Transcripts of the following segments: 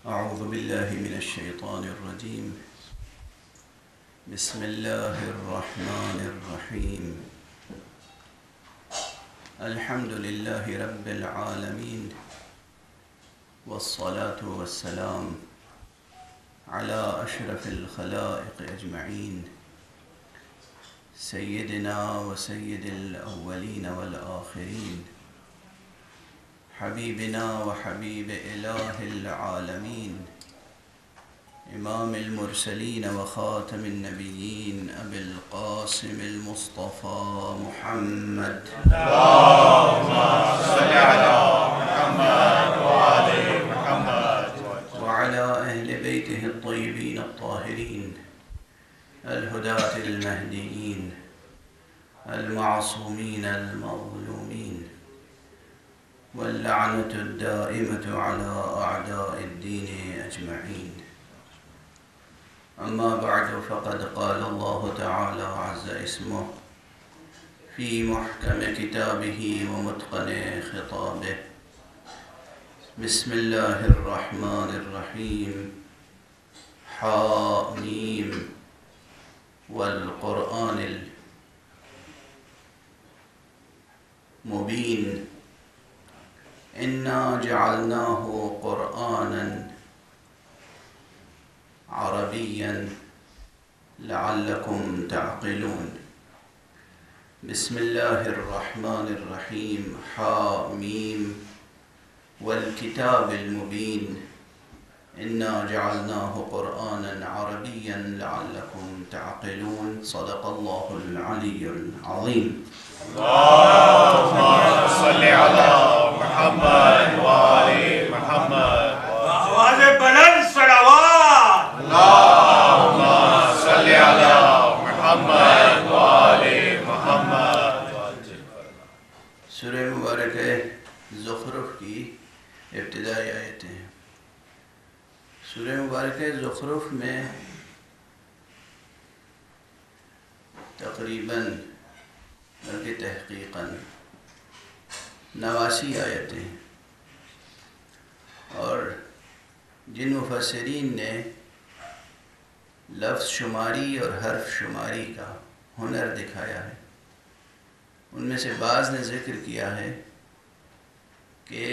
أعوذ بالله من الشيطان الرجيم. بسم الله الرحمن الرحيم. الحمد لله رب العالمين، والصلاة والسلام على أشرف الخلائق أجمعين، سيدنا وسيد الأولين والآخرين، حبيبنا وحبيب إله العالمين، إمام المرسلين وخاتم النبيين، أبي القاسم المصطفى محمد. اللهم صل على محمد وآل محمد وعلى أهل بيته الطيبين الطاهرين الهداة المهديين المعصومين المظلومين، واللعنة الدائمة على أعداء الدين أجمعين. أما بعد، فقد قال الله تعالى عز اسمه في محكم كتابه ومتقن خطابه: بسم الله الرحمن الرحيم. حاميم والقرآن المبين، إنا جعلناه قرآنا عربيا لعلكم تعقلون. بسم الله الرحمن الرحيم. حاميم والكتاب المبين، إنا جعلناه قرآنا عربيا لعلكم تعقلون. صدق الله العلي العظيم. اللهم صل على محمد وآل محمد. آواز بلند صلوات. اللهم صل على محمد وآل محمد. سورہ مبارکہ زخرف کی ابتدائی آیتیں ہیں۔ سورہ مبارکہ زخرف میں تقریباً بلکہ تحقیقاً 89 آیتیں ہیں، اور جن مفسرین نے لفظ شماری اور حرف شماری کا ہنر دکھایا ہے، ان میں سے بعض نے ذکر کیا ہے کہ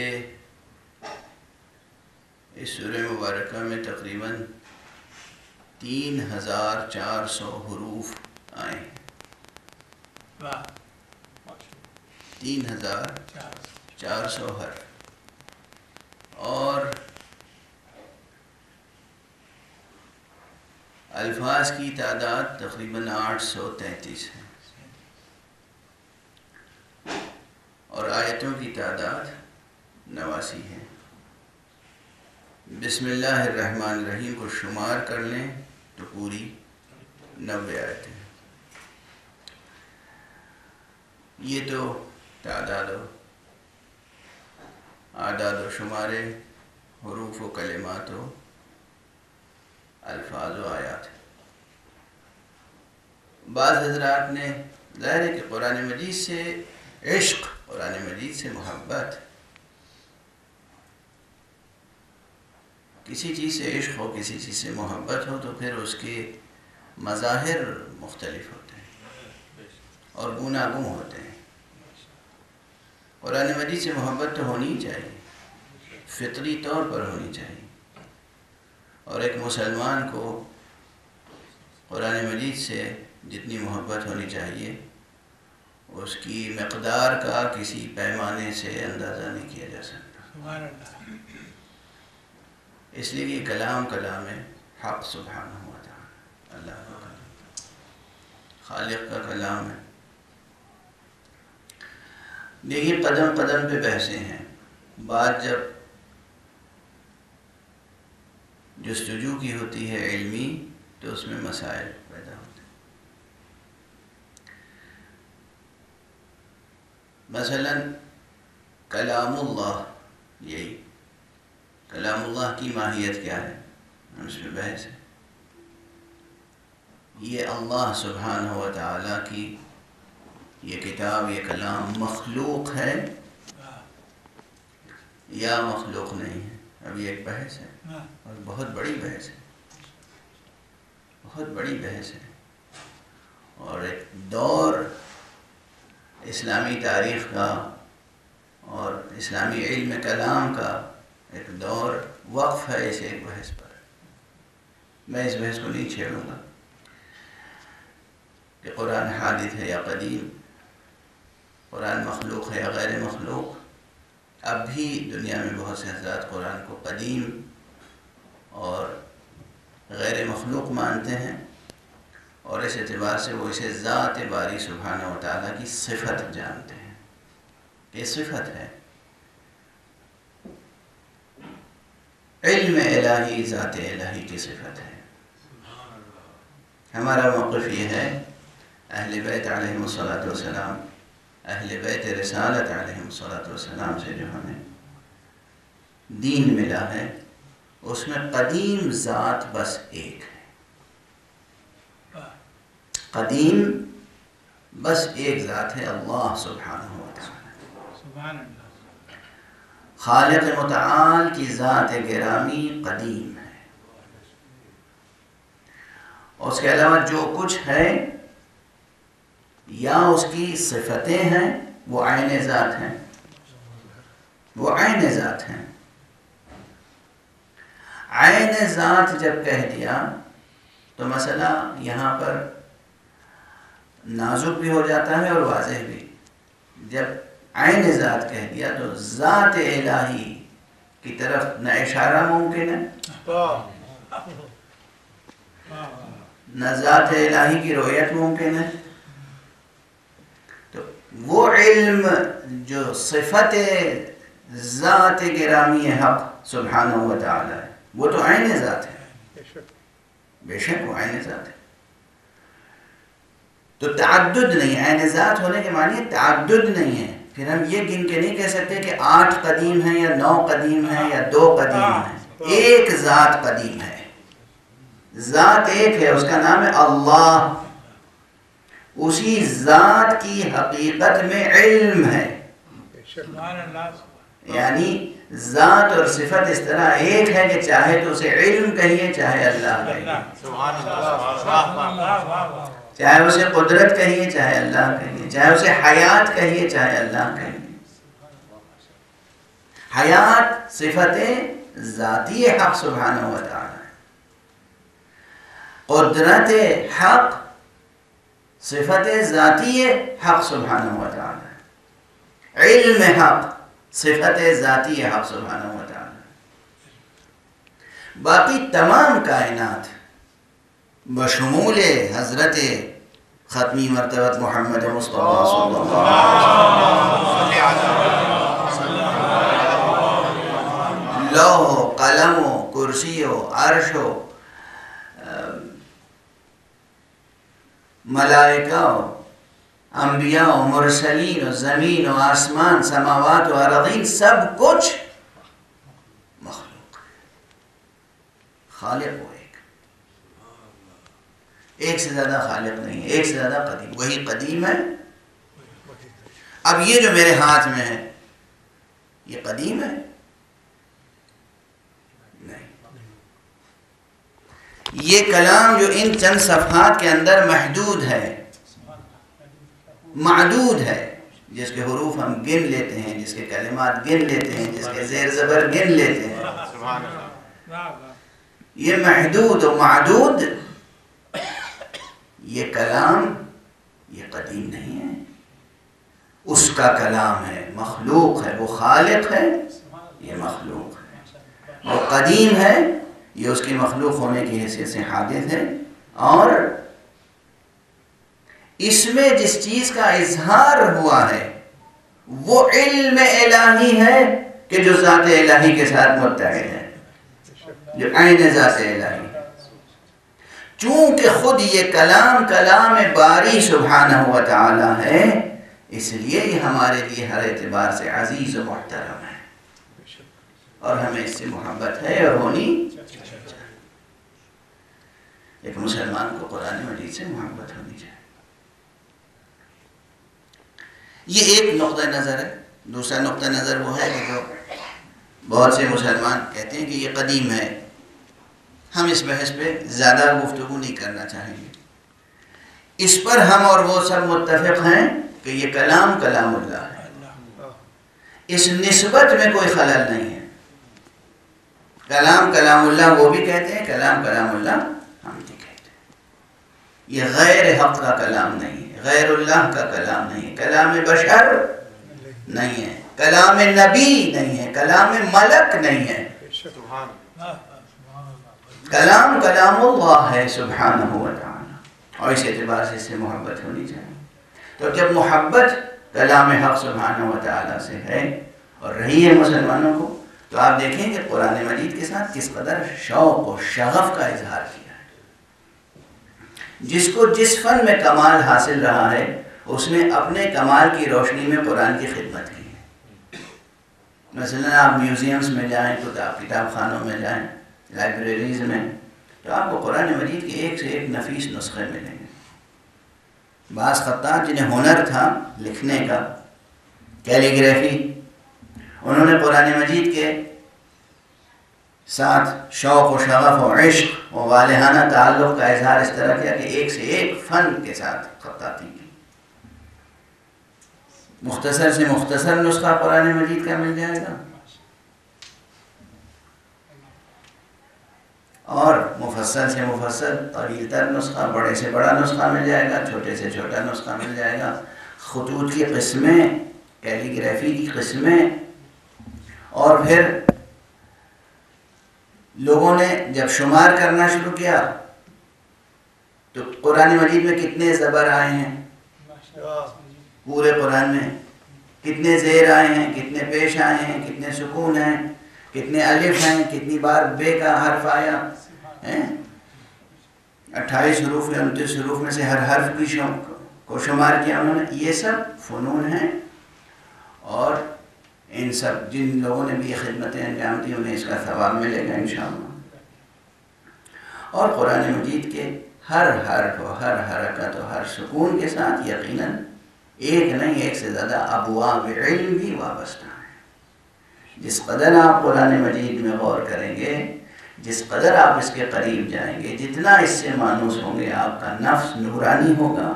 اس سورہ مبارکہ میں تقریباً 3400 حروف آئے ہیں۔ 3400 حرف، اور الفاظ کی تعداد تقریباً 833 ہے، اور آیتوں کی تعداد 89 ہے۔ بسم اللہ الرحمن الرحیم کو شمار کر لیں تو پوری 90 آیتیں ہیں۔ یہ تو تعداد و اعداد و شمارے، حروف و کلمات و الفاظ و آیات ہیں۔ بعض حضرات نے ظاہر ہے کہ قرآن مجید سے عشق، قرآن مجید سے محبت، کسی چیز سے عشق ہو، کسی چیز سے محبت ہو، تو پھر اس کے مظاہر مختلف ہوتے ہیں اور گوناگوں ہوتے ہیں۔ قرآن مجید سے محبت تو ہونی چاہیے، فطری طور پر ہونی چاہیے، اور ایک مسلمان کو قرآن مجید سے جتنی محبت ہونی چاہیے اس کی مقدار کا کسی پیمانے سے اندازہ نہیں کیا جا سکتا، اس لیے کہ کلام ہے حق سبحانہ و تعالی، اللہ کا کلام، خالق کا کلام ہے۔ دیکھیے، قدم قدم پہ بحثیں ہیں۔ بات جب جستجو کی ہوتی ہے علمی، تو اس میں مسائل پیدا ہوتے ہیں۔ مثلا کلام اللہ، یہی کلام اللہ کی ماہیت کیا ہے، اس میں بحث ہے۔ یہ اللہ سبحانہ و تعالیٰ کی یہ کتاب، یہ کلام مخلوق ہے یا مخلوق نہیں ہے، اب یہ ایک بحث ہے۔ اور بہت بڑی بحث ہے، بہت بڑی بحث ہے، اور ایک دور اسلامی تاریخ کا اور اسلامی علم کلام کا ایک دور وقف ہے اس ایک بحث پر۔ میں اس بحث کو نہیں چھیڑوں گا کہ قرآن حادث ہے یا قدیم، قرآن مخلوق ہے یا غیر مخلوق۔ اب بھی دنیا میں بہت سے حضرات قرآن کو قدیم اور غیر مخلوق مانتے ہیں، اور اس اعتبار سے وہ اسے ذات باری سبحانہ و تعالیٰ کی صفت جانتے ہیں، یہ صفت ہے۔ علم الہی ذات الہی کی صفت ہے۔ ہمارا موقف یہ ہے، اہل بیت علیہم الصلاۃ والسلام، اہل بیت رسالت علیہم الصلاۃ والسلام سے جو ہمیں دین ملا ہے، اس میں قدیم ذات بس ایک ہے، قدیم بس ایک ذات ہے، اللہ سبحانہ و تعالی۔ خالق متعال کی ذات گرامی قدیم ہے، اور اس کے علاوہ جو کچھ ہے یا اس کی صفتیں ہیں وہ عین ذات ہیں، وہ عین ذات ہیں۔ عین ذات جب کہہ دیا تو مسئلہ یہاں پر نازک بھی ہو جاتا ہے اور واضح بھی۔ جب عین ذات کہہ دیا تو ذات الہی کی طرف نہ اشارہ ممکن ہے، نہ ذات الہی کی رؤیت ممکن ہے۔ تو وہ علم جو صفت ذات گرامی حق سبحانہ و تعالی ہے، وہ تو عین ذات ہے، بے شک وہ عین ذات ہے۔ تو تعدد نہیں، عین ذات ہونے کے معنی تعدد نہیں ہے۔ پھر ہم یہ گن کے نہیں کہہ سکتے کہ 8 قدیم ہیں یا 9 قدیم ہیں یا 2 قدیم ہیں، ایک ذات قدیم ہے، ذات ایک ہے، اس کا نام ہے اللہ۔ اسی ذات کی حقیقت میں علم ہے، یعنی ذات اور صفت اس طرح ایک ہے کہ چاہے تو اسے علم کہیے، چاہے اللہ کہیے، چاہے اسے قدرت کہیے، چاہے اللہ کہیے، چاہے اسے حیات کہیے، چاہے اللہ کہیے۔ حیات صفت ذاتی حق سبحانہ و تعالی، قدرت حق صفت ذاتی حق سبحانہ و تعالی، علم حق صفت ذاتی حق سبحانہ و تعالی۔ باقی تمام کائنات بشمول حضرت ختمی مرتبت محمد مصطفیٰ صلی اللہ علیہ وسلم، لوح و قلم و کرسی و عرش و ملائکہ و انبیاء و مرسلین و زمین و آسمان، سماوات و ارضین، سب کچھ مخلوق ہے، خالق وہ ایک سے زیادہ خالق نہیں ہے، ایک سے زیادہ قدیم، وہی قدیم ہے۔ اب یہ جو میرے ہاتھ میں ہے یہ قدیم ہے؟ نہیں۔ یہ کلام جو ان چند صفحات کے اندر محدود ہے، معدود ہے، جس کے حروف ہم گن لیتے ہیں، جس کے کلمات گن لیتے ہیں، جس کے زیر زبر گن لیتے ہیں، یہ محدود و معدود، یہ کلام یہ قدیم نہیں ہے، اس کا کلام ہے، مخلوق ہے، وہ خالق ہے، یہ مخلوق ہے، وہ قدیم ہے، یہ اس کی مخلوق ہونے کی حیثیت سے حادث ہے، اور اس میں جس چیز کا اظہار ہوا ہے وہ علم الہی ہے کہ جو ذات الہی کے ساتھ متحد ہے، جو عین ذات الہی ہے۔ چونکہ خود یہ کلام کلام باری سبحانہ و تعالی ہے، اس لیے یہ ہمارے لیے ہر اعتبار سے عزیز و محترم ہے، اور ہمیں اس سے محبت ہے اور ہونی چاہیے۔ ایک مسلمان کو قرآن مجید سے محبت ہونی چاہیے۔ یہ ایک نقطہ نظر ہے۔ دوسرا نقطہ نظر وہ ہے کہ جو بہت سے مسلمان کہتے ہیں کہ یہ قدیم ہے، ہم اس بحث پہ زیادہ گفتگو نہیں کرنا چاہیں گے۔ اس پر ہم اور وہ سب متفق ہیں کہ یہ کلام کلام اللہ ہے، اس نسبت میں کوئی خلل نہیں ہے۔ کلام کلام اللہ وہ بھی کہتے ہیں، کلام کلام اللہ ہم بھی کہتے ہیں۔ یہ غیر حق کا کلام نہیں ہے، غیر اللہ کا کلام نہیں ہے، کلام بشر نہیں ہے، کلام نبی نہیں ہے، کلام ملک نہیں ہے، کلام کلام اللہ ہے سبحانہ و تعالی۔ اور اس اعتبار سے اس سے محبت ہونی چاہیے۔ تو جب محبت کلام حق سبحانہ و تعالی سے ہے اور رہی ہے مسلمانوں کو، تو آپ دیکھیں کہ قرآن مجید کے ساتھ کس قدر شوق و شغف کا اظہار کیا ہے۔ جس کو جس فن میں کمال حاصل رہا ہے، اس نے اپنے کمال کی روشنی میں قرآن کی خدمت کی ہے۔ مثلا آپ میوزیمز میں جائیں، کتاب خانوں میں جائیں، لائبریریز میں، تو آپ کو قرآن مجید کے ایک سے ایک نفیس نسخے ملیں گے۔ بعض خطاط جنہیں ہنر تھا لکھنے کا، کیلیگرافی، انہوں نے قرآن مجید کے ساتھ شوق و شغف و عشق و والہانہ تعلق کا اظہار اس طرح کیا کہ ایک سے ایک فن کے ساتھ خطاطی کی۔ مختصر سے مختصر نسخہ قرآن مجید کا مل جائے گا، اور مفصل سے مفصل طویل تر نسخہ، بڑے سے بڑا نسخہ مل جائے گا، چھوٹے سے چھوٹا نسخہ مل جائے گا، خطوط کی قسمیں، کیلیگرافی کی قسمیں۔ اور پھر لوگوں نے جب شمار کرنا شروع کیا تو قرآن مجید میں کتنے زبر آئے ہیں، پورے قرآن میں کتنے زیر آئے ہیں، کتنے پیش آئے ہیں، کتنے سکون ہیں، کتنے الف ہیں، کتنی بار بے کا حرف آیا ہے، 28 حروف یا 29 حروف میں سے ہر حرف کی کو شمار کیا انہوں نے۔ یہ سب فنون ہیں، اور ان سب جن لوگوں نے بھی یہ خدمتیں انجام دی انہیں اس کا ثواب ملے گا انشاءاللہ۔ اور قرآن مجید کے ہر حرف و ہر حرکت و ہر سکون کے ساتھ یقیناً ایک نہیں ایک سے زیادہ ابواب علم بھی وابستہ ہیں۔ جس قدر آپ قرآن مجید میں غور کریں گے، جس قدر آپ اس کے قریب جائیں گے، جتنا اس سے مانوس ہوں گے، آپ کا نفس نورانی ہوگا،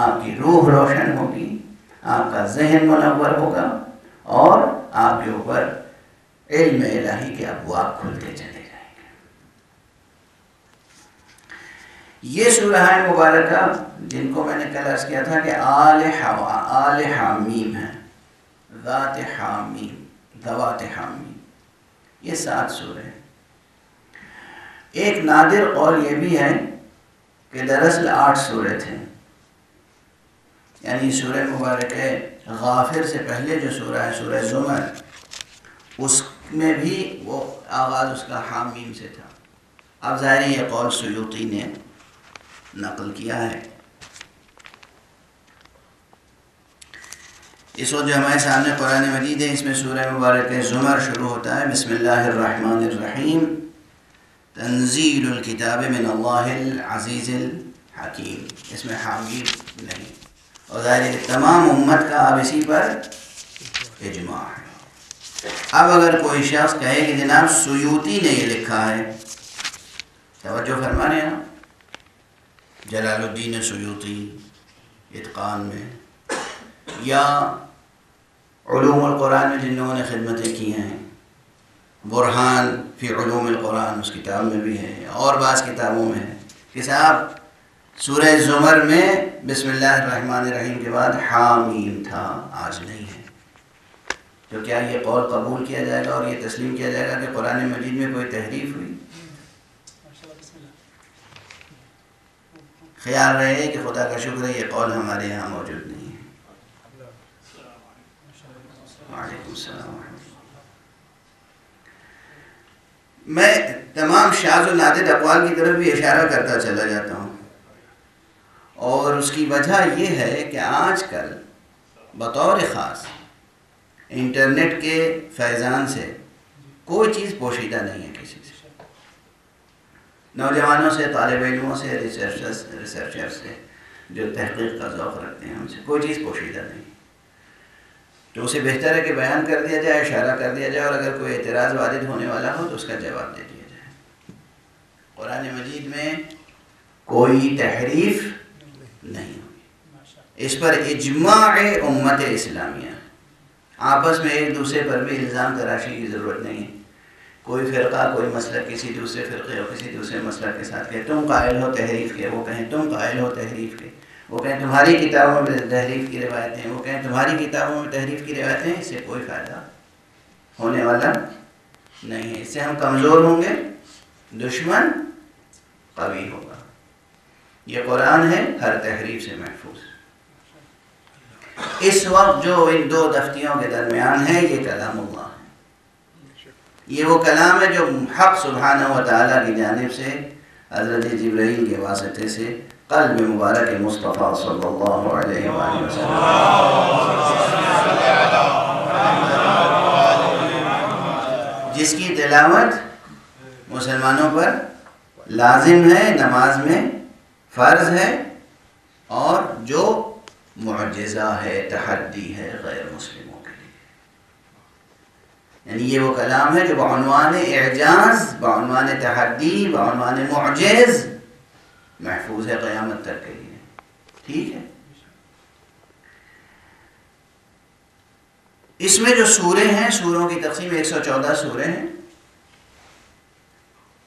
آپ کی روح روشن ہوگی، آپ کا ذہن منور ہوگا، اور آپ کے اوپر علم الہی کے ابواب کھلتے چلے جائیں گے۔ یہ سورہ مبارکہ جن کو میں نے کل عرض کیا تھا کہ آل حامیم ہے، ذات حامیم، ذوات حامیم، یہ 7 سورے ہیں۔ ایک نادر قول یہ بھی ہے کہ دراصل 8 سورے تھے، یعنی سورہ مبارکہ غافر سے پہلے جو سورہ ہے سورہ زمر، اس میں بھی وہ آغاز اس کا حامیم سے تھا۔ اب ظاہر ہے یہ قول سیوطی نے نقل کیا ہے۔ اس وقت جو ہمارے سامنے قرآن مجید ہے، اس میں سورہ مبارکہ زمر شروع ہوتا ہے بسم اللہ الرحمن الرحیم، تنزیل الکتاب من اللہ العزیز الحکیم۔ اس میں حامیم نہیں، اور ظاہر تمام امت کا اب اسی پر اجماع ہے۔ اب اگر کوئی شخص کہے کہ جناب سیوطی نے یہ لکھا ہے، توجہ فرما رہے ہیں جلال الدین سیوطی اتقان میں، یا علوم القرآن میں جن لوگوں نے خدمتیں کی ہیں، برہان فی علوم القرآن اس کتاب میں بھی ہے، اور بعض کتابوں میں ہے کہ صاحب سورہ زمر میں بسم اللہ الرحمن الرحیم کے بعد حامیم تھا، آج نہیں ہے۔ تو کیا یہ قول قبول کیا جائے گا اور یہ تسلیم کیا جائے گا کہ قرآن مجید میں کوئی تحریف ہوئی؟ خیال رہے کہ خدا کا شکر ہے یہ قول ہمارے یہاں موجود نہیں ہے۔ وعلیکم السلام۔ میں تمام شاذ و نادر اقوال کی طرف بھی اشارہ کرتا چلا جاتا ہوں، اور اس کی وجہ یہ ہے کہ آج کل بطور خاص انٹرنیٹ کے فیضان سے کوئی چیز پوشیدہ نہیں ہے کسی سے، نوجوانوں سے، طالب علموں سے، ریسرچر سے جو تحقیق کا ذوق رکھتے ہیں، ان سے کوئی چیز پوشیدہ نہیں۔ تو اسے بہتر ہے کہ بیان کر دیا جائے، اشارہ کر دیا جائے، اور اگر کوئی اعتراض وارد ہونے والا ہو تو اس کا جواب دے دیا جائے۔ قرآن مجید میں کوئی تحریف نہیں ہوئی، اس پر اجماع امت اسلامیہ، آپس میں ایک دوسرے پر بھی الزام تراشی کی ضرورت نہیں ہے۔ کوئی فرقہ کوئی مسلک کسی دوسرے فرقے اور کسی دوسرے مسلک کے ساتھ کہے تم قائل ہو تحریف کے، وہ کہیں تم قائل ہو تحریف کے، وہ کہیں تمہاری کتابوں میں تحریف کی روایتیں، وہ کہیں تمہاری کتابوں میں تحریف کی روایتیں، اس سے کوئی فائدہ ہونے والا نہیں ہے۔ اس سے ہم کمزور ہوں گے، دشمن قوی ہوگا۔ یہ قرآن ہے ہر تحریف سے محفوظ۔ اس وقت جو ان دو تفتیوں کے درمیان ہے یہ کلام اللہ ہے، یہ وہ کلام ہے جو حق سبحانہ و تعالیٰ کی جانب سے حضرت جبرائیل کے واسطے سے قلب مبارک مصطفیٰ صلی اللہ علیہ وآلہ وسلم، جس کی تلاوت مسلمانوں پر لازم ہے، نماز میں فرض ہے، اور جو معجزہ ہے، تحدی ہے غیر مسلموں کے لیے۔ یعنی یہ وہ کلام ہے جو بعنوان اعجاز، بعنوان تحدی، بعنوان معجز محفوظ ہے قیامت تک کے لیے۔ ٹھیک ہے، اس میں جو سورے ہیں، سوروں کی تقسیم 114 سورے ہیں۔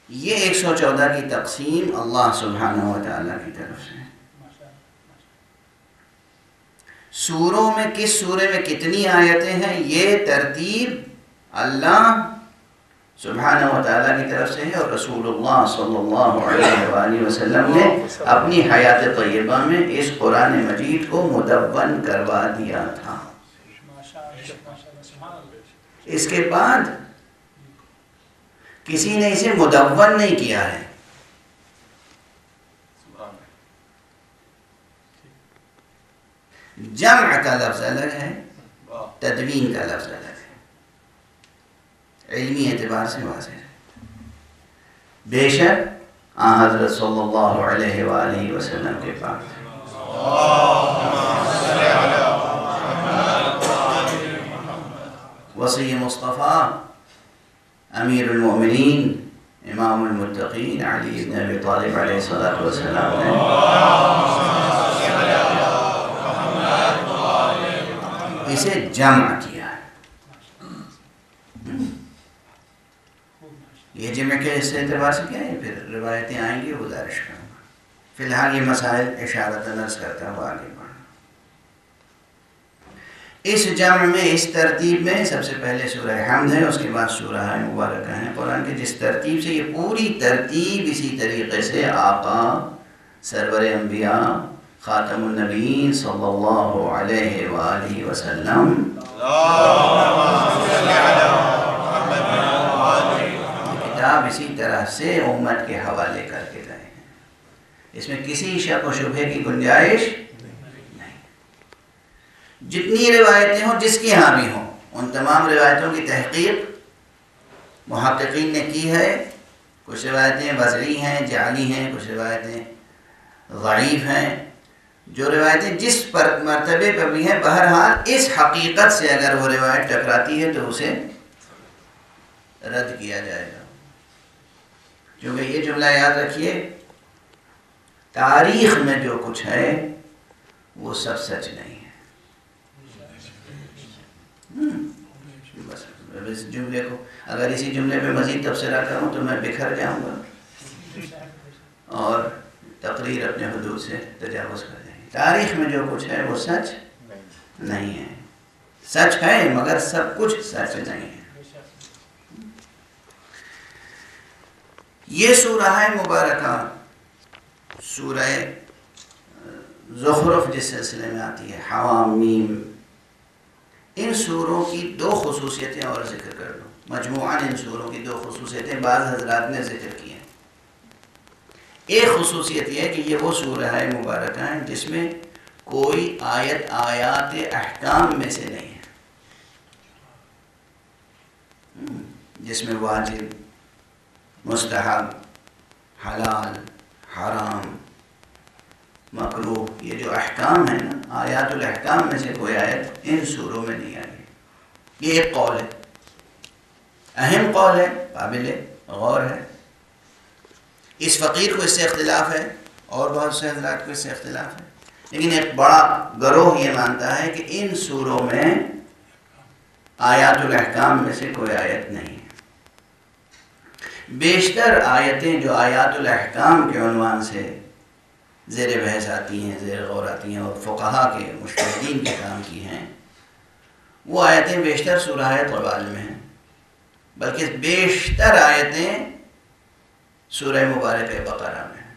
یہ 114 کی تقسیم اللہ سبحانہ و تعالیٰ کی طرف سے ہے۔ سوروں میں کس سورے میں کتنی آیتیں ہیں یہ ترتیب اللہ سبحانہ و تعالیٰ کی طرف سے ہے، اور رسول اللہ صلی اللہ علیہ وآلہ وسلم نے اپنی حیات طیبہ میں اس قرآن مجید کو مدون کروا دیا تھا۔ اس کے بعد کسی نے اسے مدون نہیں کیا ہے۔ جمع کا لفظ الگ ہے، تدوین کا لفظ الگ ہے، علمی اعتبار سے واضح ہے۔ بے شک حضرت صلی اللہ علیہ وآلہ وسلم کے پاس وصی مصطفیٰ امیر المؤمنین امام المتقین علی بن ابی طالب علیہ السلام نے اسے جمع کیا ہے۔ یہ جمع کے اس اعتبار سے کیا ہے، پھر روایتیں آئیں گی، گزارش کروں گا۔ فی الحال یہ مسائل اشارتاً عرض کرتا ہوا آگے بڑھنا۔ اس جمع میں، اس ترتیب میں سب سے پہلے سورہ حمد ہے، اس کے بعد سورہ مبارکہ ہیں قرآن کے، جس ترتیب سے یہ پوری ترتیب اسی طریقے سے آقا سرور انبیاء خاتم النبیین صلی اللہ علیہ وآلہ وسلم کتاب اسی طرح سے امت کے حوالے کر کے گئے ہیں۔ اس میں کسی شک و شبہ کی گنجائش نہیں۔ جتنی روایتیں ہوں، جس کے ہاں بھی ہوں، ان تمام روایتوں کی تحقیق محققین نے کی ہے۔ کچھ روایتیں وضعی ہیں، جعلی ہیں، کچھ روایتیں ضعیف ہیں۔ جو روایتیں جس پر مرتبے پر بھی ہیں، بہرحال اس حقیقت سے اگر وہ روایت ٹکراتی ہے تو اسے رد کیا جائے گا۔ کیونکہ یہ جملہ یاد رکھیے، تاریخ میں جو کچھ ہے وہ سب سچ نہیں ہے۔ بس اس جملے کو اگر اسی جملے پہ مزید تبصرہ کروں تو میں بکھر جاؤں گا اور تقریر اپنے حدود سے تجاوز کر جائیں گے۔ تاریخ میں جو کچھ ہے وہ سچ نہیں ہے، سچ ہے مگر سب کچھ سچ نہیں ہے۔ یہ سورہ مبارکہ سورہ زخرف جس سلسلے میں آتی ہے، حوامیم، ان سوروں کی دو خصوصیتیں اور ذکر کر دو۔ مجموعاً ان سوروں کی دو خصوصیتیں بعض حضرات نے ذکر کی ہیں۔ ایک خصوصیت یہ ہے کہ یہ وہ سورہ مبارکہ ہیں جس میں کوئی آیات احکام میں سے نہیں ہے، جس میں واجب، مستحب، حلال، حرام، مکروہ، یہ جو احکام ہیں نا، آیات الاحکام میں سے کوئی آیت ان سوروں میں نہیں آئی۔ یہ ایک قول ہے، اہم قول ہے، قابل غور ہے. اس فقیر کو اس سے اختلاف ہے اور بہت سے حضرات کو اس سے اختلاف ہے، لیکن ایک بڑا گروہ یہ مانتا ہے کہ ان سوروں میں آیات الاحکام میں سے کوئی آیت نہیں ہے. بیشتر آیتیں جو آیات الاحکام کے عنوان سے زیر بحث آتی ہیں، زیر غور آتی ہیں اور فقہا کے مجتہدین کے کام کی ہیں، وہ آیتیں بیشتر سورہ طوال میں ہیں، بلکہ بیشتر آیتیں سورہ مبارکہ بقرہ میں ہیں.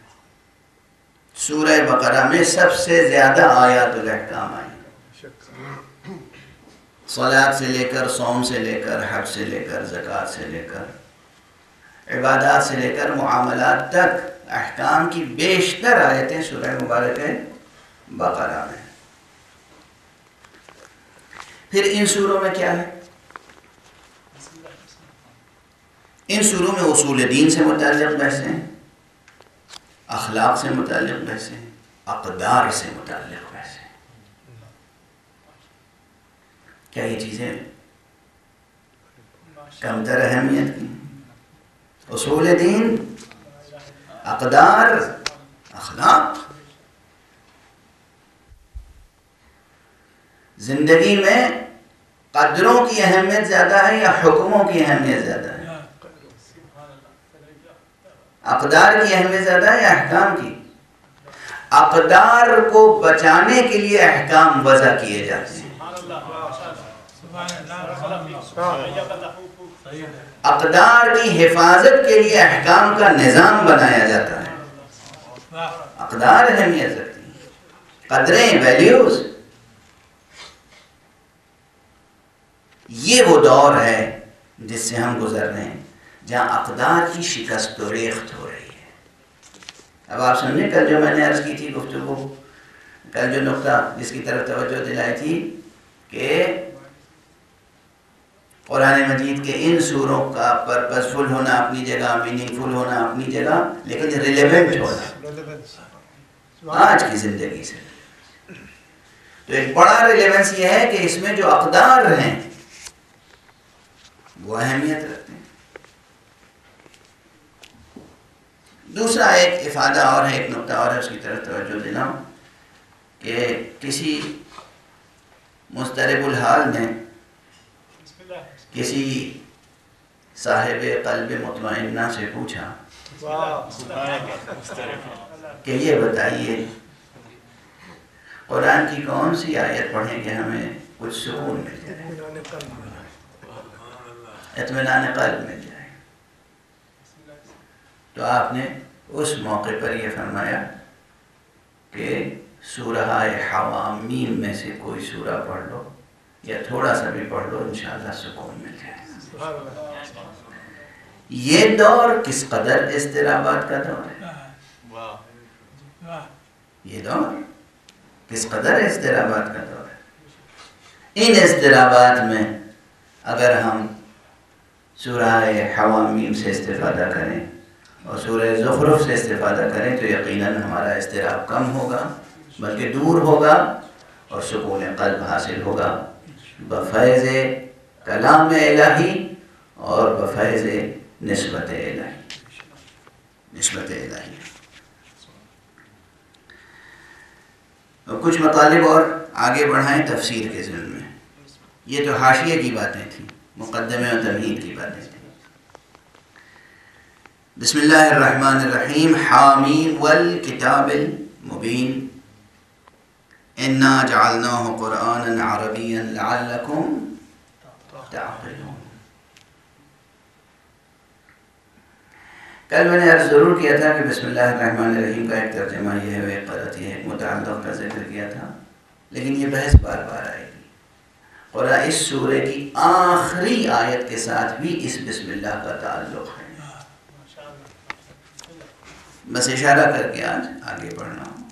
سورہ بقرہ میں سب سے زیادہ آیات الاحکام آئی، صلاۃ سے لے کر، صوم سے لے کر، حج سے لے کر، زکوٰۃ سے لے کر، عبادات سے لے کر معاملات تک احکام کی بیشتر آیتیں سورہ مبارکہ بقرہ میں. پھر ان سوروں میں کیا ہے؟ ان سوروں میں اصول دین سے متعلق بحثیں، اخلاق سے متعلق بحثیں، اقدار سے متعلق بحثیں. کیا یہ چیزیں کمتر اہمیت کی؟ اصول دین، اقدار، اخلاق. زندگی میں قدروں کی اہمیت زیادہ ہے یا حکموں کی اہمیت زیادہ ہے؟ اقدار کی اہمیت زیادہ ہے یا احکام کی؟ اقدار کو بچانے کے لیے احکام وضع کیے جاتے ہیں. اقدار کی حفاظت کے لیے احکام کا نظام بنایا جاتا ہے. اقدار اہمیت رکھتی ہیں، قدریں، ویلیوز. یہ وہ دور ہے جس سے ہم گزر رہے ہیں جہاں اقدار کی شکست و ریخت ہو رہی ہے. اب آپ سمجھیں، کل جو میں نے عرض کی تھی گفتگو، کل جو نقطہ جس کی طرف توجہ دلائی تھی کہ قرآن مجید کے ان سوروں کا پرپس فل ہونا اپنی جگہ، میننگ فل ہونا اپنی جگہ، لیکن ریلیونٹ ہونا آج کی زندگی سے. تو ایک بڑا ریلیونس یہ ہے کہ اس میں جو اقدار ہیں وہ اہمیت رکھتے ہیں. دوسرا ایک افادہ اور ہے، ایک نقطہ اور ہے، اس کی طرف توجہ دینا کہ کسی مضطرب الحال نے کسی صاحب قلب مطمئنہ سے پوچھا کہ یہ بتائیے قرآن کی کون سی آیت پڑھیں کہ ہمیں کچھ سکون مل جائے، اطمینان قلب مل جائے. تو آپ نے اس موقع پر یہ فرمایا کہ سورہ حوامیم میں سے کوئی سورہ پڑھ لو یا تھوڑا سا بھی پڑھ لو، انشاءاللہ سکون مل جائے. یہ دور کس قدر اضطرابات کا دور ہے، یہ دور کس قدر اضطرابات کا دور ہے. ان اضطرابات میں اگر ہم سورہ حوامیم سے استفادہ کریں اور سورہ زخرف سے استفادہ کریں تو یقیناً ہمارا اضطراب کم ہوگا، بلکہ دور ہوگا اور سکون قلب حاصل ہوگا بفیض کلام الہی اور بفیض نسبت الہی. نسبت الہی. کچھ مطالب اور آگے بڑھائیں تفسیر کے ضمن میں. یہ تو حاشیے کی باتیں تھیں، مقدمے و تمہید کی باتیں تھیں. بسم اللہ الرحمن الرحیم. حامیم والکتاب المبین انا جعلناہ قرآنا عربیا لعلکم تعقلون. کل میں نے عرض ضرور کیا تھا کہ بسم اللہ الرحمن الرحیم کا ایک ترجمہ یہ ہے، ایک غلط یہ ہے، ایک متعلق کا ذکر کیا تھا، لیکن یہ بحث بار بار آئے گی. اور اس سورے کی آخری آیت کے ساتھ بھی اس بسم اللہ کا تعلق ہے. بس اشارہ کر کے آج آگے بڑھنا ہوں.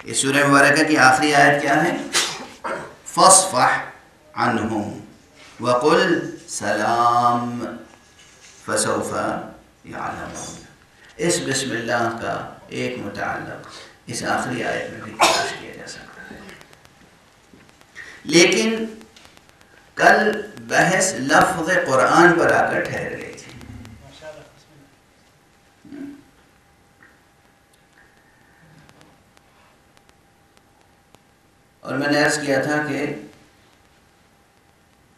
اس سورہ مبارکہ کی آخری آیت کیا ہے؟ فاصفح عنہم وقل سلام فسوف یعلمون. اس بسم اللہ کا ایک متعلق اس آخری آیت میں بھی تلاش کیا جا سکتا ہے، لیکن کل بحث لفظ قرآن پر آ کر ٹھہر گئی تھی. اور میں نے عرض کیا تھا کہ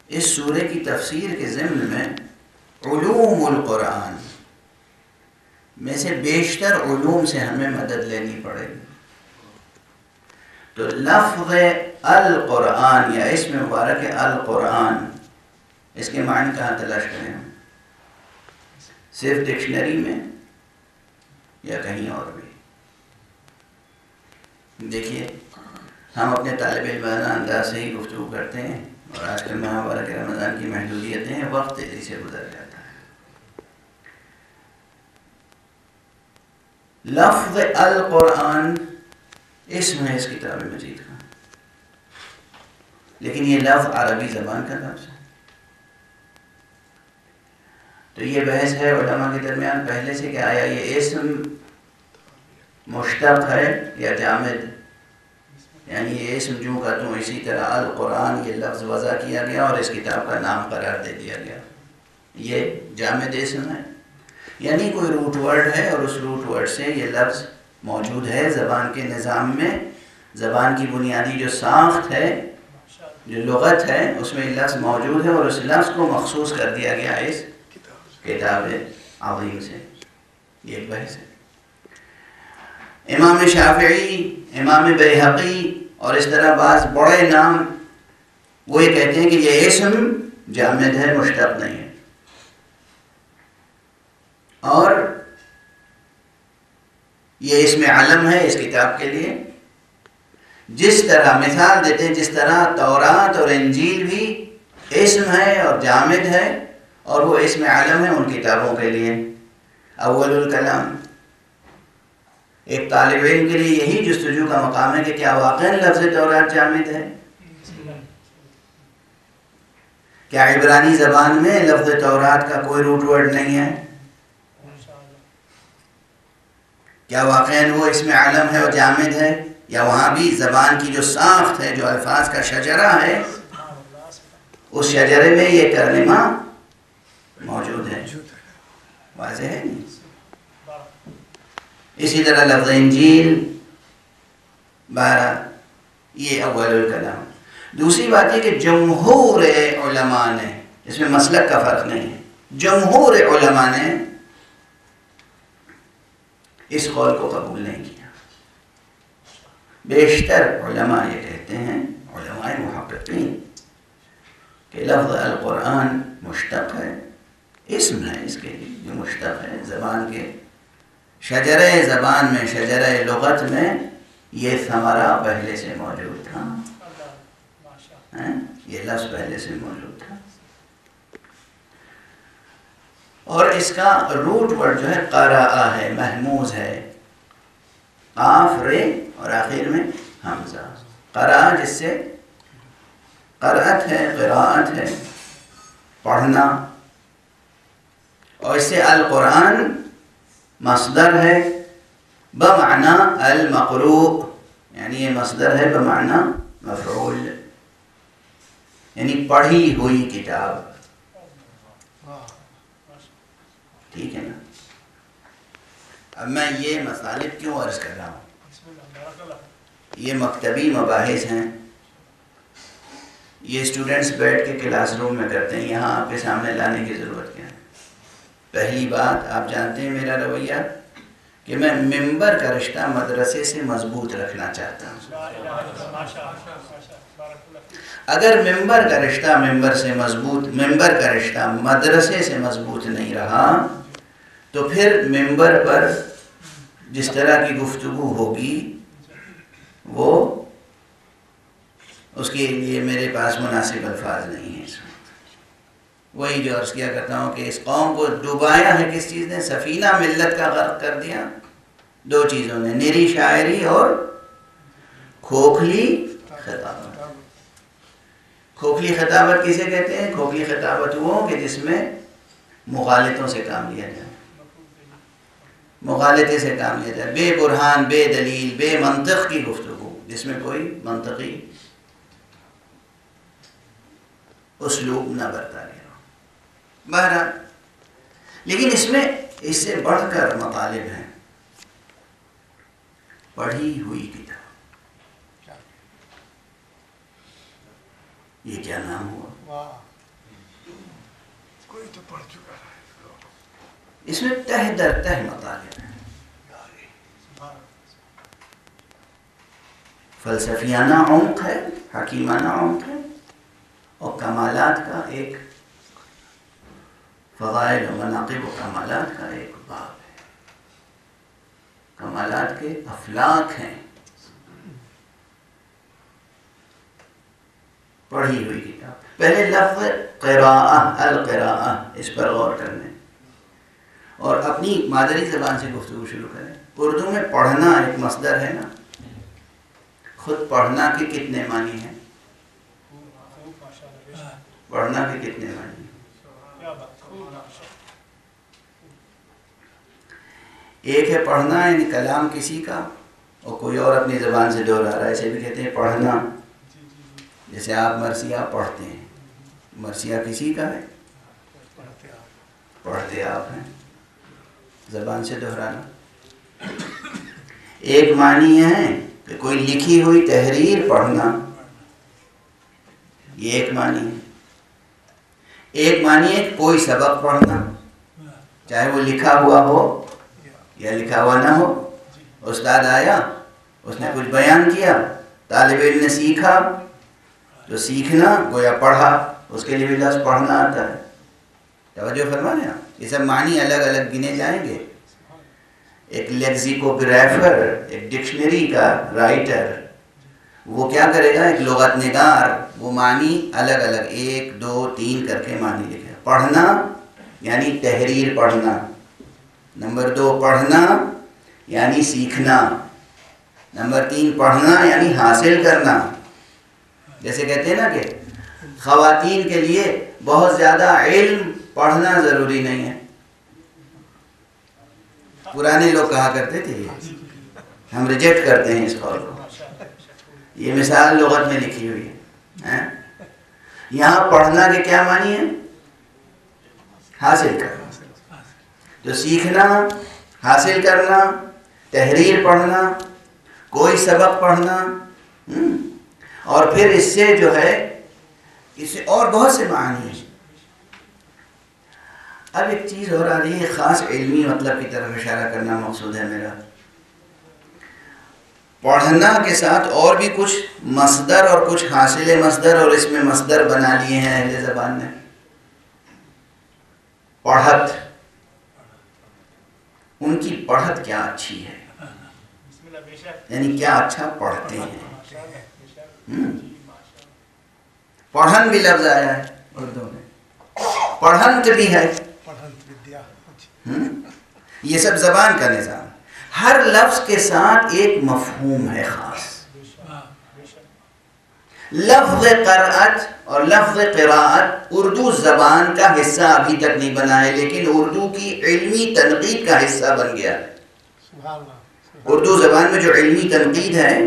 اس سورے کی تفسیر کے ضمن میں علوم القرآن میں سے بیشتر علوم سے ہمیں مدد لینی پڑے گی. تو لفظ القرآن یا اسم مبارک القرآن، اس کے معنی کہاں تلاش کریں ہم؟ صرف ڈکشنری میں یا کہیں اور بھی؟ دیکھیے ہم اپنے طالب علمانہ انداز سے ہی گفتگو کرتے ہیں، اور آج کل ماہ مبارک رمضان کی محدودیتیں ہیں، وقت تیزی سے گزر جاتا ہے. لفظ القرآن اسم ہے اس کتاب مجید کا، لیکن یہ لفظ عربی زبان کا لفظ ہے. تو یہ بحث ہے علماء کے درمیان پہلے سے کہ آیا یہ اسم مشتق ہے یا جامد، یعنی یہ اسم جو کا توں اسی طرح القرآن یہ لفظ وضع کیا گیا اور اس کتاب کا نام قرار دے دیا گیا، یہ جامد اسم ہے، یعنی کوئی روٹ ورڈ ہے اور اس روٹ ورڈ سے یہ لفظ موجود ہے زبان کے نظام میں. زبان کی بنیادی جو ساخت ہے، جو لغت ہے، اس میں یہ لفظ موجود ہے اور اس لفظ کو مخصوص کر دیا گیا اس کتاب عظیم سے. یہ ایک بحث ہے. امام شافعی، امام بیہقی اور اس طرح بعض بڑے نام وہ یہ کہتے ہیں کہ یہ اسم جامد ہے، مشتق نہیں ہے. اور یہ اسم علم ہے اس کتاب کے لیے. جس طرح مثال دیتے ہیں، جس طرح تورات اور انجیل بھی اسم ہے اور جامد ہے اور وہ اسم علم ہے ان کتابوں کے لیے. اول الکلام ایک طالب علم کے لیے یہی جستجو کا مقام ہے کہ کیا واقعا لفظ تورات جامد ہے؟ کیا عبرانی زبان میں لفظ تورات کا کوئی روٹ ورڈ نہیں ہے؟ کیا واقعا وہ اسم علم ہے اور جامد ہے، یا وہاں بھی زبان کی جو ساخت ہے، جو الفاظ کا شجرہ ہے، اس شجرے میں یہ کلمہ موجود ہے؟ واضح ہے نہیں؟ اسی طرح لفظ انجیل 12 یہ اول الکلام. دوسری بات یہ کہ جمہور علماء نے، اس میں مسلک کا فرق نہیں ہے، جمہور علماء نے اس قول کو قبول نہیں کیا. بیشتر علماء یہ کہتے ہیں، علماء محققین، کہ لفظ القرآن مشتق ہے، اسم ہے اس کے لیے جو مشتق ہے. زبان کے شجرہ زبان میں، شجرہ لغت میں یہ ثمرہ پہلے سے موجود تھا، یہ لفظ پہلے سے موجود تھا. اور اس کا روٹ ورڈ جو ہے قرأ ہے، محموز ہے، قاف رے اور آخر میں حمزہ. قرأ جس سے قرأت ہے، قراءت ہے، پڑھنا. اور اس سے القرآن مصدر ہے بمعنی المقروء، یعنی یہ مصدر ہے بمعنی مفعول، یعنی پڑھی ہوئی کتاب. ٹھیک ہے نا؟ اب میں یہ مطالب کیوں عرض کر رہا ہوں؟ یہ مکتبی مباحث ہیں، یہ اسٹوڈنٹس بیٹھ کے کلاس روم میں کرتے ہیں، یہاں آپ کے سامنے لانے کی ضرورت کیا ہے؟ پہلی بات آپ جانتے ہیں میرا رویہ کہ میں ممبر کا رشتہ مدرسے سے مضبوط رکھنا چاہتا ہوں. اگر ممبر کا رشتہ ممبر کا رشتہ مدرسے سے مضبوط نہیں رہا تو پھر ممبر پر جس طرح کی گفتگو ہوگی وہ اس کے لیے میرے پاس مناسب الفاظ نہیں ہیں. وہی جو عرض کیا کرتا ہوں کہ اس قوم کو ڈوبایا ہے کس چیز نے؟ سفینہ ملت کا غرق کر دیا دو چیزوں نے، نری شاعری اور کھوکھلی خطابت. کھوکھلی خطابت کسے کہتے ہیں؟ کھوکھلی خطابت وہ کہ جس میں مغالطوں سے کام لیا جائے، مغالطے سے کام لیا جائے، بے برہان، بے دلیل، بے منطق کی گفتگو، جس میں کوئی منطقی اسلوب نہ برتا گیا ہو۔ بہرحال لیکن اس میں اس سے بڑھ کر مطالب ہیں۔ پڑھی ہوئی کتاب، یہ کیا نام ہوا؟ کوئی تو پڑھ چکا ہے۔ اس میں تہ در تہ مطالب ہیں، فلسفیانہ عمق ہے، حکیمانہ عمق ہے، اور کمالات کا ایک فضائل و مناقب و کمالات کا ایک باب ہے، کمالات کے افلاک ہیں۔ پڑھی ہوئی کتاب، پہلے لفظ قراءہ، القراءہ، اس پر غور کرنے اور اپنی مادری زبان سے گفتگو شروع کریں۔ اردو میں پڑھنا ایک مصدر ہے نا، خود پڑھنا کے کتنے معنی ہیں؟ پڑھنا کے کتنے معنی ہیں؟ ایک ہے پڑھنا یعنی کلام کسی کا اور کوئی اور اپنی زبان سے دوہرا رہا ہے، اسے بھی کہتے ہیں پڑھنا۔ جیسے آپ مرثیہ پڑھتے ہیں، مرثیہ کسی کا ہے، پڑھتے آپ ہیں، زبان سے دہرانا۔ ایک معنی ہے کہ کوئی لکھی ہوئی تحریر پڑھنا، یہ ایک معنی ہے۔ ایک معنی ہے کوئی سبق پڑھنا، چاہے وہ لکھا ہوا ہو یا لکھا ہوا نہ ہو۔ استاد آیا، اس نے کچھ بیان کیا، طالب علم نے سیکھا، تو سیکھنا گویا پڑھا، اس کے لیے بھی لفظ پڑھنا آتا ہے۔ توجہ فرمائیں آپ، یہ سب معنی الگ الگ گنے جائیں گے۔ ایک لیکزیکوگرافر، ایک ڈکشنری کا رائٹر، وہ کیا کرے گا؟ ایک لغت نگار، وہ معنی الگ الگ 1 2 3 کر کے معنی لکھے۔ پڑھنا یعنی تحریر پڑھنا، نمبر 2 پڑھنا یعنی سیکھنا، نمبر 3 پڑھنا یعنی حاصل کرنا۔ جیسے کہتے ہیں نا کہ خواتین کے لیے بہت زیادہ علم پڑھنا ضروری نہیں ہے، پرانے لوگ کہا کرتے تھے، ہم ریجیکٹ کرتے ہیں اس قول کو، یہ مثال لغت میں لکھی ہوئی ہے۔ یہاں پڑھنا کے کیا معنی ہے؟ حاصل کرنا، تو سیکھنا، حاصل کرنا، تحریر پڑھنا، کوئی سبق پڑھنا، اور پھر اس سے جو ہے اس سے اور بہت سے معنی ہیں۔ اب ایک چیز اور آ رہی ہے، خاص علمی مطلب کی طرف اشارہ کرنا مقصود ہے میرا۔ پڑھنا کے ساتھ اور بھی کچھ مصدر اور کچھ حاصل مصدر اور اس میں مصدر بنا لیے ہیں اہل زبان نے۔ پڑھت، ان کی پڑھت کیا اچھی ہے، یعنی کیا اچھا پڑھتے ہیں۔ پڑھن بھی لفظ آیا ہے اردو میں، پڑھنت بھی ہے، یہ سب زبان کا نظام۔ ہر لفظ کے ساتھ ایک مفہوم ہے خاص۔ لفظ قرأت اور لفظ قراءت اردو زبان کا حصہ ابھی تک نہیں بنا ہے، لیکن اردو کی علمی تنقید کا حصہ بن گیا ہے۔ اردو زبان میں جو علمی تنقید ہے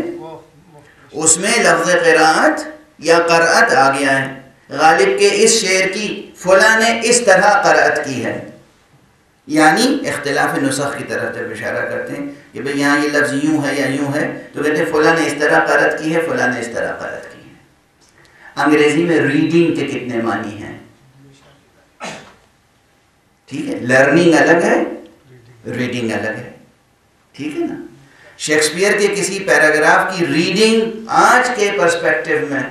اس میں لفظ قراءت یا قرأت آ گیا ہے۔ غالب کے اس شعر کی فلاں نے اس طرح قرأت کی ہے، یعنی اختلاف نسخ کی طرف جب اشارہ کرتے ہیں کہ بھئی یہاں یہ لفظ یوں ہے یا یوں ہے، تو کہتے ہیں فلاں نے اس طرح قرأت کی ہے، فلاں نے اس طرح قرأت کی ہے۔ انگریزی میں ریڈنگ کے کتنے معنی ہیں؟ ٹھیک ہے، لرننگ الگ ہے، ریڈنگ الگ ہے، ٹھیک ہے نا۔ شیکسپیئر کے کسی پیراگراف کی ریڈنگ آج کے پرسپیکٹیو میں،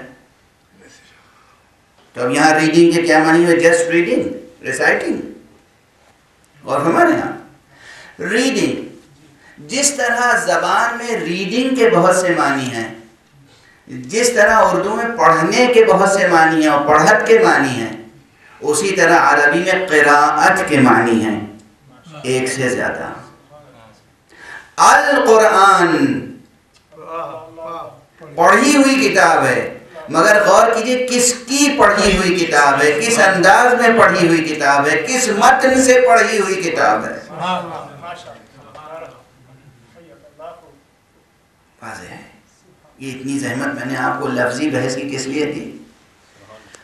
تو اب یہاں ریڈنگ کے کیا معنی ہوئے؟ Just reading, reciting. اور ہمارے یہاں ریڈنگ، جس طرح زبان میں ریڈنگ کے بہت سے معنی ہیں، جس طرح اردو میں پڑھنے کے بہت سے معنی ہیں اور پڑھت کے معنی ہیں، اسی طرح عربی میں قراءت کے معنی ہیں، ایک سے زیادہ۔ القرآن پڑھی ہوئی کتاب ہے، مگر غور کیجئے کس کی پڑھی ہوئی کتاب ہے، کس انداز میں پڑھی ہوئی کتاب ہے، کس متن سے پڑھی ہوئی کتاب ہے۔ واضح ہے۔ یہ اتنی زحمت میں نے آپ کو لفظی بحث کی کس لیے دی؟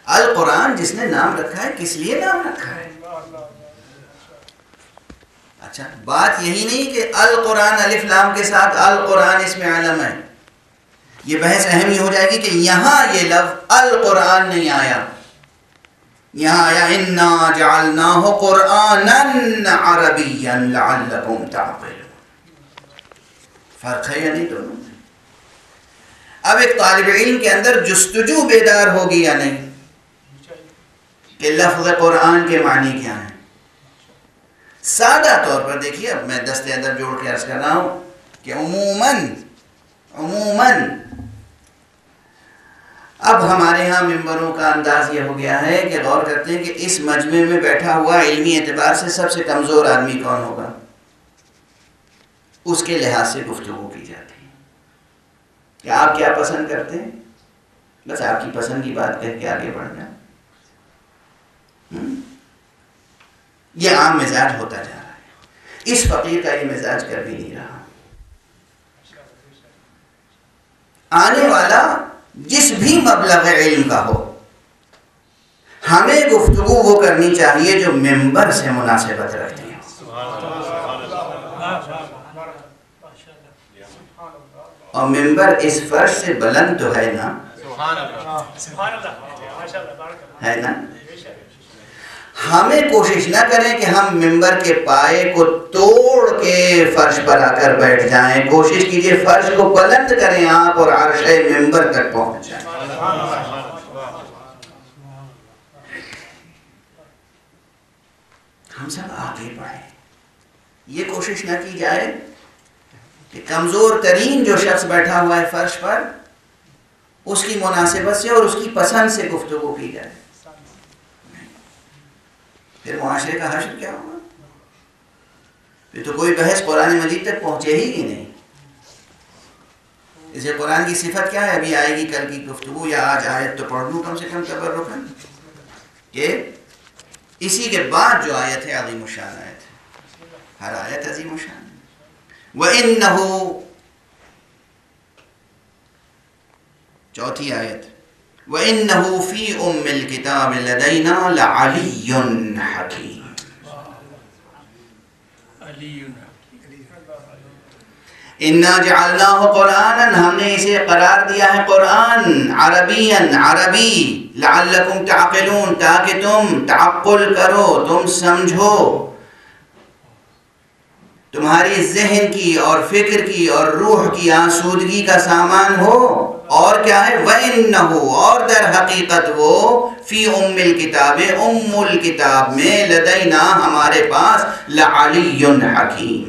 القرآن جس نے نام رکھا ہے کس لیے نام رکھا ہے؟ اچھا بات یہی نہیں کہ القرآن الف لام کے ساتھ القرآن اس میں علم ہے. یہ بحث اہم ہی ہو جائے گی کہ یہاں یہ لفظ القرآن نہیں آیا, یہاں آیا انا جعلناہ قرآنا عربیا لعلکم تعقلون. فرق ہے یا نہیں دونوں میں؟ اب ایک طالب علم کے اندر جستجو بیدار ہوگی یا نہیں کہ لفظ قرآن کے معنی کیا ہیں. سادہ طور پر دیکھیے, اب میں دستے اندر جوڑ کے عرض کر رہا ہوں کہ عموماً اب ہمارے ہاں ممبروں کا انداز یہ ہو گیا ہے کہ غور کرتے ہیں کہ اس مجمع میں بیٹھا ہوا علمی اعتبار سے سب سے کمزور آدمی کون ہوگا, اس کے لحاظ سے گفتگو کی جاتی ہے کہ آپ کیا پسند کرتے ہیں, بس آپ کی پسند کی بات کہہ کے آگے بڑھ جائیں. یہ عام مزاج ہوتا جا رہا ہے. اس فقیر کا یہ مزاج کر بھی نہیں رہا. آنے والا جس بھی مبلغ علم کا ہو, ہمیں گفتگو وہ کرنی چاہیے جو ممبر سے مناسبت رکھتی ہے. اور ممبر اس فرش سے بلند تو ہے نا, ہے نا. ہمیں کوشش نہ کریں کہ ہم ممبر کے پائے کو توڑ کے فرش پر آ کر بیٹھ جائیں. کوشش کیجئے فرش کو بلند کریں آپ اور عرش ممبر تک پہنچ جائیں. ہم سب آگے بڑھیں. یہ کوشش نہ کی جائے کہ کمزور ترین جو شخص بیٹھا ہوا ہے فرش پر, اس کی مناسبت سے اور اس کی پسند سے گفتگو کی جائے. پھر معاشرے کا حشر کیا ہوگا؟ پھر تو کوئی بحث قرآن مجید تک پہنچے ہی نہیں. اسے قرآن کی صفت کیا ہے؟ ابھی آئے گی کل کی گفتگو, یا آج آیت تو پڑھ لوں کم سے کم تبرکاً, کہ اسی کے بعد جو آیت ہے عظیم الشان آیت ہے. ہر آیت عظیم الشان ہے. وَإِنَّهُ, چوتھی آیت, وَإِنَّهُ فِي أُمِّ الْكِتَابِ لَدَيْنَا لَعَلِيٌّ حَكِيمٌ. اِنَّا جَعَلْنَاهُ قُرْآنًا, ہم نے اسے قرار دیا ہے قرآن, عربیًا, عربی, لَعَلَّكُمْ تَعْقِلُونَ, تاکہ تم تعقل کرو, تم سمجھو, تمہاری ذہن کی اور فکر کی اور روح کی آسودگی کا سامان ہو. اور کیا ہے؟ وَإِنَّهُ, اور در حقیقت وہ, فی ام الکتاب, ام الکتاب میں, لدینا, ہمارے پاس, لعلی حکیم.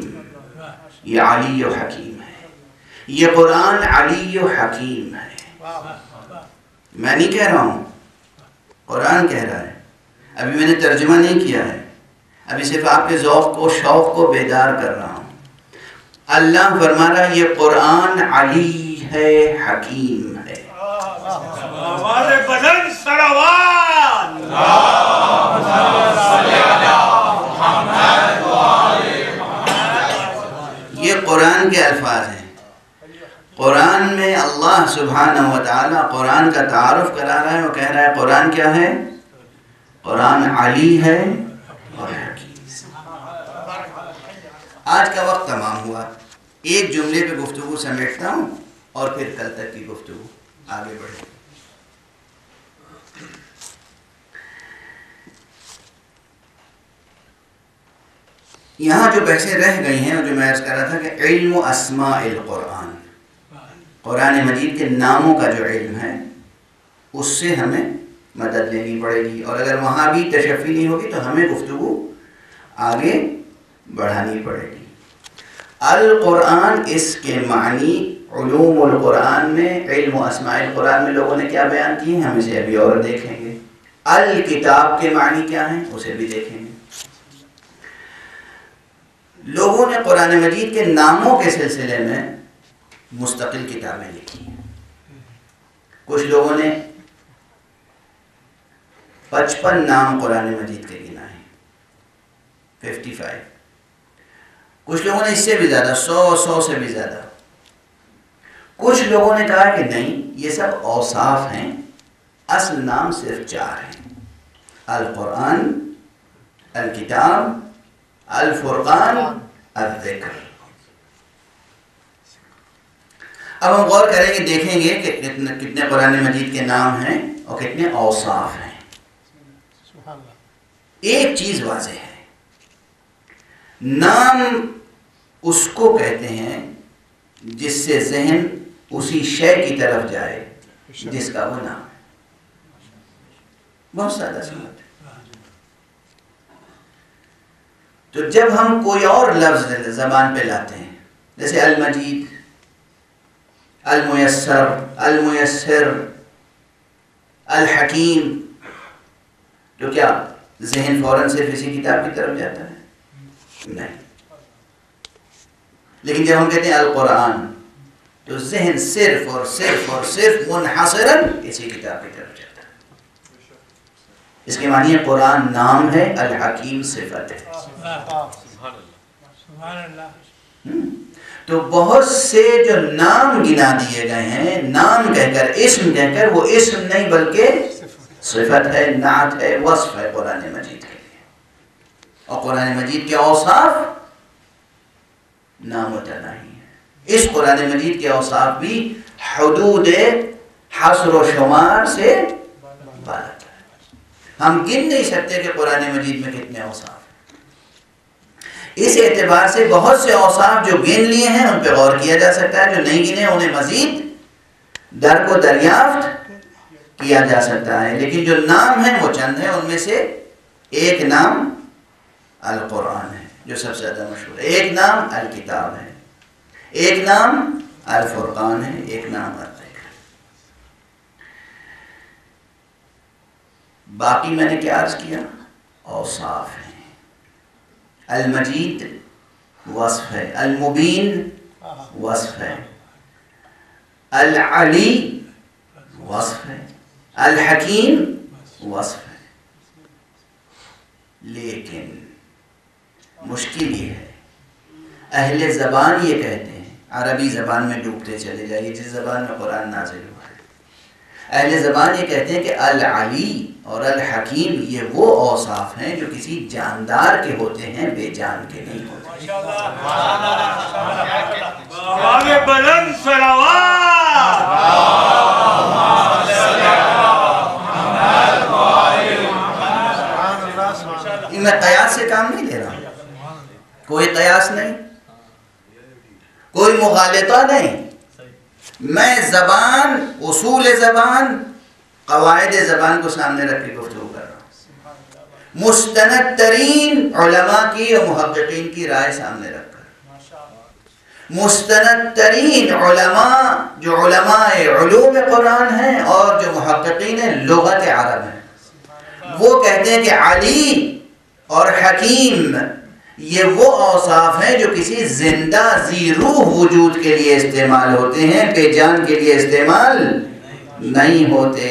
یہ علی و حکیم ہے. یہ قرآن علی و حکیم ہے. میں نہیں کہہ رہا ہوں, قرآن کہہ رہا ہے. ابھی میں نے ترجمہ نہیں کیا ہے, ابھی صرف آپ کے ذوق کو, شوق کو بیدار کر رہا ہوں. اللہ فرما رہا ہے یہ قرآن علی ہے, حکیم ہے. آواز بلند صلوات. یہ قرآن کے الفاظ ہیں. قرآن میں اللہ سبحانہ و تعالی قرآن کا تعارف کرا رہا ہے, وہ کہہ رہا ہے قرآن کیا ہے؟ قرآن علی ہے اور حکیم. آج کا وقت تمام ہوا. ایک جملے پہ گفتگو سمیٹتا ہوں اور پھر کل تک کی گفتگو آگے بڑھے. یہاں جو بحثیں رہ گئی ہیں, اور جو میں عرض کر رہا تھا کہ علم و اسماء القرآن, قرآن مجید کے ناموں کا جو علم ہے, اس سے ہمیں مدد لینی پڑے گی. اور اگر وہاں بھی تشفی نہیں ہوگی تو ہمیں گفتگو آگے بڑھانی پڑے گی. القرآن, اس کے معنی علوم القرآن میں, علم و اسماء القرآن میں لوگوں نے کیا بیان کی ہیں, ہم اسے ابھی اور دیکھیں گے. الکتاب کے معنی کیا ہیں, اسے بھی دیکھیں گے. لوگوں نے قرآن مجید کے ناموں کے سلسلے میں مستقل کتابیں لکھی ہیں. کچھ لوگوں نے 55 نام قرآن مجید کے گنائے ہیں, 55. کچھ لوگوں نے اس سے بھی زیادہ, 100 سے بھی زیادہ. کچھ لوگوں نے کہا کہ نہیں, یہ سب اوصاف ہیں اصل نام صرف 4 ہیں: القرآن، الکتاب، الفرقان، الذکر۔ اب ہم غور کریں گے، دیکھیں گے کہ کتنے قرآن مجید کے نام ہیں اور کتنے اوصاف ہیں۔ ایک چیز واضح ہے، نام اس کو کہتے ہیں جس سے ذہن اسی شے کی طرف جائے جس کا وہ نام ہے۔ بہت سادہ سی بات ہے۔ تو جب ہم کوئی اور لفظ زبان پہ لاتے ہیں، جیسے المجید، الميسر، الميسر، الحکیم، تو کیا ذہن فوراً صرف اسی کتاب کی طرف جاتا ہے؟ نہیں۔ لیکن جب ہم کہتے ہیں القرآن تو ذہن صرف اور صرف اور صرف منحصراً اسی کتاب کی طرف جاتا ہے۔ اس کے معنی ہے قرآن نام ہے، الحکیم صفت ہے۔ تو بہت سے جو نام گنا دیے گئے ہیں، نام کہہ کر، اسم کہہ کر، وہ اسم نہیں بلکہ صفت ہے، نعت ہے، وصف ہے قرآن مجید کے لیے۔ اور قرآن مجید کے اوصاف نامتناہی ہیں۔ اس قرآن مجید کے اوصاف بھی حدود حصر و شمار سے بالاتر ہے۔ ہم گن نہیں سکتے کہ قرآن مجید میں کتنے اوصاف ہیں۔ اس اعتبار سے بہت سے اوصاف جو گن لیے ہیں ان پہ غور کیا جا سکتا ہے، جو نہیں گنے انہیں مزید در کو دریافت کیا جا سکتا ہے۔ لیکن جو نام ہیں وہ چند ہیں، ان میں سے ایک نام القرآن ہے جو سب سے زیادہ مشہور ہے، ایک نام الکتاب ہے، ایک نام الفرقان ہے، ایک نام الذکر۔ باقی میں نے کیا عرض کیا؟ اوصاف ہیں۔ المجید وصف ہے، المبین وصف ہے، العلی وصف ہے، الحکیم وصف ہے۔ لیکن مشکل یہ ہے، اہل زبان یہ کہتے ہیں، عربی زبان میں ڈوبتے چلے جائیے جس زبان میں قرآن نازل ہوا ہے، اہل زبان یہ کہتے ہیں کہ العلی اور الحکیم یہ وہ اوصاف ہیں جو کسی جاندار کے ہوتے ہیں، بے جان کے نہیں ہوتے۔ آگے بلند صلوات۔ میں قیاس سے کام نہیں لے رہا ہوں، کوئی قیاس نہیں، کوئی مغالطہ نہیں، میں زبان، اصول زبان، قواعد زبان کو سامنے رکھ کے گفتگو کر رہا ہوں، مستند ترین علماء کی اور محققین کی رائے سامنے رکھ کر، مستند ترین علماء جو علماء علوم قرآن ہیں اور جو محققین لغت عرب ہیں، وہ کہتے ہیں کہ علی اور حکیم یہ وہ اوصاف ہیں جو کسی زندہ ذی روح وجود کے لیے استعمال ہوتے ہیں، بے جان کے لیے استعمال نہیں ہوتے۔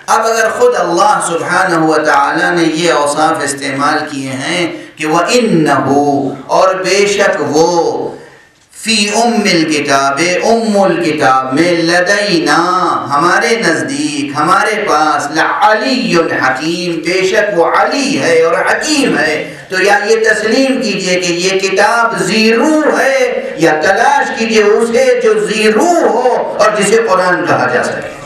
اب اگر خود اللہ سبحانہ وتعالی نے یہ اوصاف استعمال کیے ہیں کہ وَإِنَّهُ، اور بے شک وہ، فی الکتاب، الکتاب میں، لدینا ہمارے نزدیک، ہمارے پاس، لعلی حکیم، بے شک وہ علی ہے اور حکیم ہے۔ تو یا یہ تسلیم کیجئے کہ یہ کتاب ذی روح ہے، یا تلاش کیجئے اسے جو ذی روح ہو اور جسے قرآن کہا جا سکے۔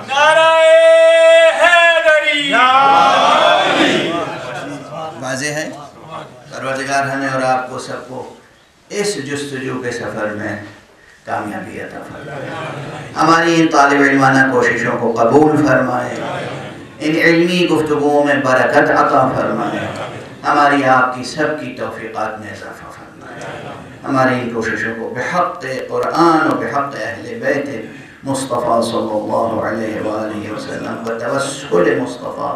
نعرہ حیدری۔ واضح ہے؟ پروردگار ہمیں اور آپ کو سب کو اس جستجو کے سفر میں کامیابی عطا فرمائے، ہماری ان طالب علمانہ کوششوں کو قبول فرمائے، ان علمی گفتگوؤں میں برکت عطا فرمائے، ہماری آپ کی سب کی توفیقات میں اضافہ فرمائے، ہماری ان کوششوں کو بحق قرآن و بحق اہل بیت مصطفیٰ صلی اللہ علیہ وآلہ وسلم و توسل مصطفیٰ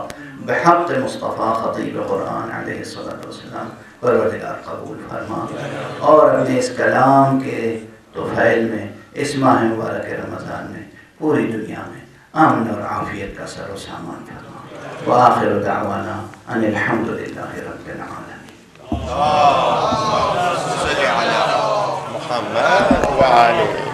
بحق مصطفیٰ خطیب قرآن علیہ السلام پروردگار قبول فرما، اور اپنے اس کلام کے طفیل میں، اس ماہ مبارک رمضان میں، پوری دنیا میں امن اور عافیت کا سر و سامان فرما۔ وآخر دعوانا ان الحمدللہ رب العالمین۔ اللهم صل على محمد وعلى